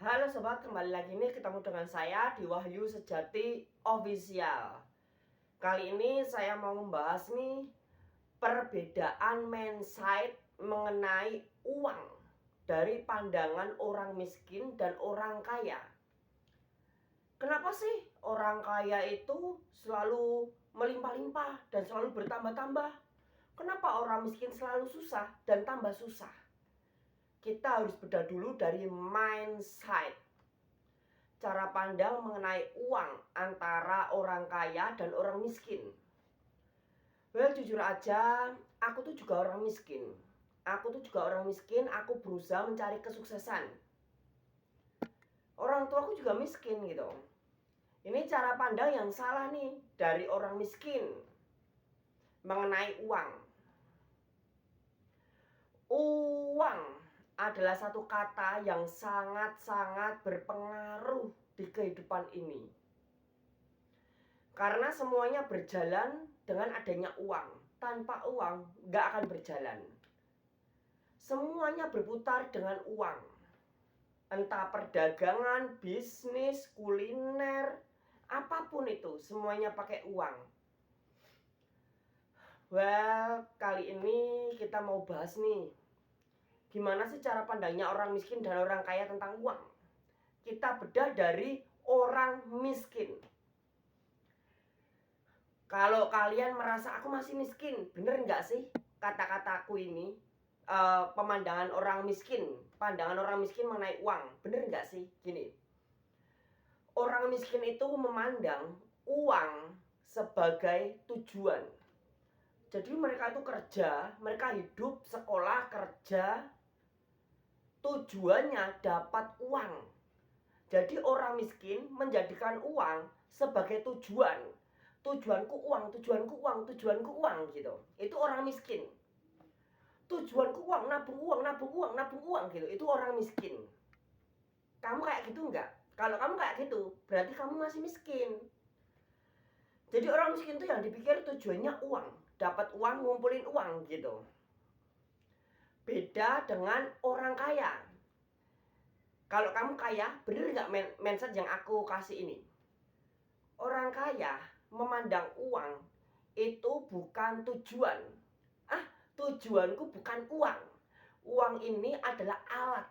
Halo sobat, kembali lagi nih ketemu dengan saya di Wahyu Sejati Official. Kali ini saya mau membahas nih perbedaan mindset mengenai uang dari pandangan orang miskin dan orang kaya. Kenapa sih orang kaya itu selalu melimpah-limpah dan selalu bertambah-tambah? Kenapa orang miskin selalu susah dan tambah susah? Kita harus bedah dulu dari mindset, cara pandang mengenai uang antara orang kaya dan orang miskin. Jujur aja, aku tuh juga orang miskin. Aku berusaha mencari kesuksesan. Orang tua aku juga miskin gitu. Ini cara pandang yang salah nih dari orang miskin mengenai uang. Uang adalah satu kata yang sangat-sangat berpengaruh di kehidupan ini. Karena semuanya berjalan dengan adanya uang. Tanpa uang gak akan berjalan. Semuanya berputar dengan uang. Entah perdagangan, bisnis, kuliner, apapun itu, semuanya pakai uang. Kali ini kita mau bahas nih, gimana sih cara pandangnya orang miskin dan orang kaya tentang uang. Kita bedah dari orang miskin. Kalau kalian merasa aku masih miskin, bener nggak sih kata-kataku ini? Pemandangan orang miskin, pandangan orang miskin mengenai uang, bener nggak sih? Gini, orang miskin itu memandang uang sebagai tujuan. Jadi mereka itu kerja, mereka hidup, sekolah, kerja, tujuannya dapat uang. Jadi orang miskin menjadikan uang sebagai tujuan. Tujuanku uang, tujuanku uang, tujuanku uang gitu. Itu orang miskin. Tujuanku uang, nabung uang, nabung uang, nabung uang gitu. Itu orang miskin. Kamu kayak gitu enggak? Kalau kamu kayak gitu, berarti kamu masih miskin. Jadi orang miskin itu yang dipikir tujuannya uang, dapat uang, ngumpulin uang gitu. Beda dengan orang kaya. Kalau kamu kaya, bener nggak mindset yang aku kasih ini? Orang kaya memandang uang itu bukan tujuan. Tujuanku bukan uang. Uang ini adalah alat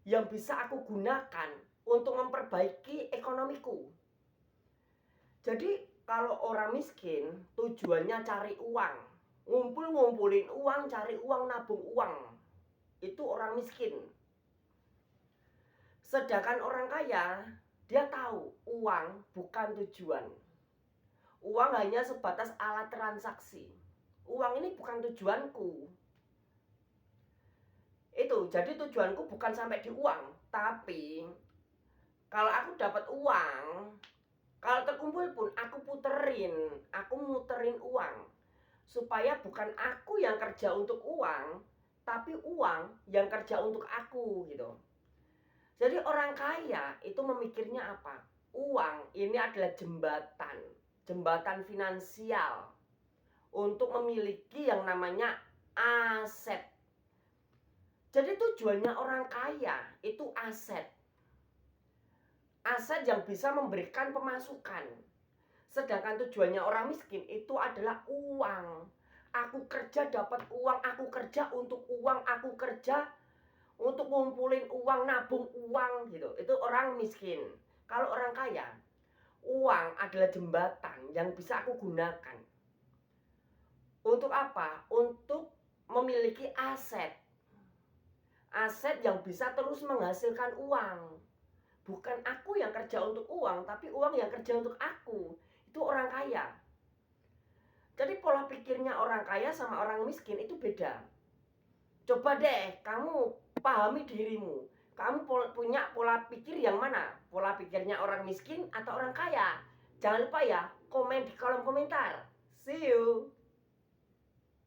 yang bisa aku gunakan untuk memperbaiki ekonomiku. Jadi kalau orang miskin tujuannya cari uang, ngumpulin uang, cari uang, nabung uang. Itu orang miskin. Sedangkan orang kaya, dia tahu uang bukan tujuan. Uang hanya sebatas alat transaksi. Uang ini bukan tujuanku. Itu, jadi tujuanku bukan sampai di uang. Tapi kalau aku dapat uang, kalau terkumpul pun aku muterin uang. Supaya bukan aku yang kerja untuk uang, tapi uang yang kerja untuk aku gitu. Jadi orang kaya itu memikirnya apa? Uang ini adalah jembatan finansial untuk memiliki yang namanya aset. Jadi tujuannya orang kaya itu aset. Aset yang bisa memberikan pemasukan. Sedangkan tujuannya orang miskin itu adalah uang. Aku kerja dapat uang, aku kerja untuk uang, aku kerja untuk ngumpulin uang, nabung uang gitu. Itu orang miskin. Kalau orang kaya, uang adalah jembatan yang bisa aku gunakan. Untuk apa? Untuk memiliki aset. Aset yang bisa terus menghasilkan uang. Bukan aku yang kerja untuk uang, tapi uang yang kerja untuk aku. Itu orang kaya. Jadi pola pikirnya orang kaya sama orang miskin itu beda. Coba deh kamu pahami dirimu. Kamu punya pola pikir yang mana? Pola pikirnya orang miskin atau orang kaya? Jangan lupa ya, komen di kolom komentar. See you.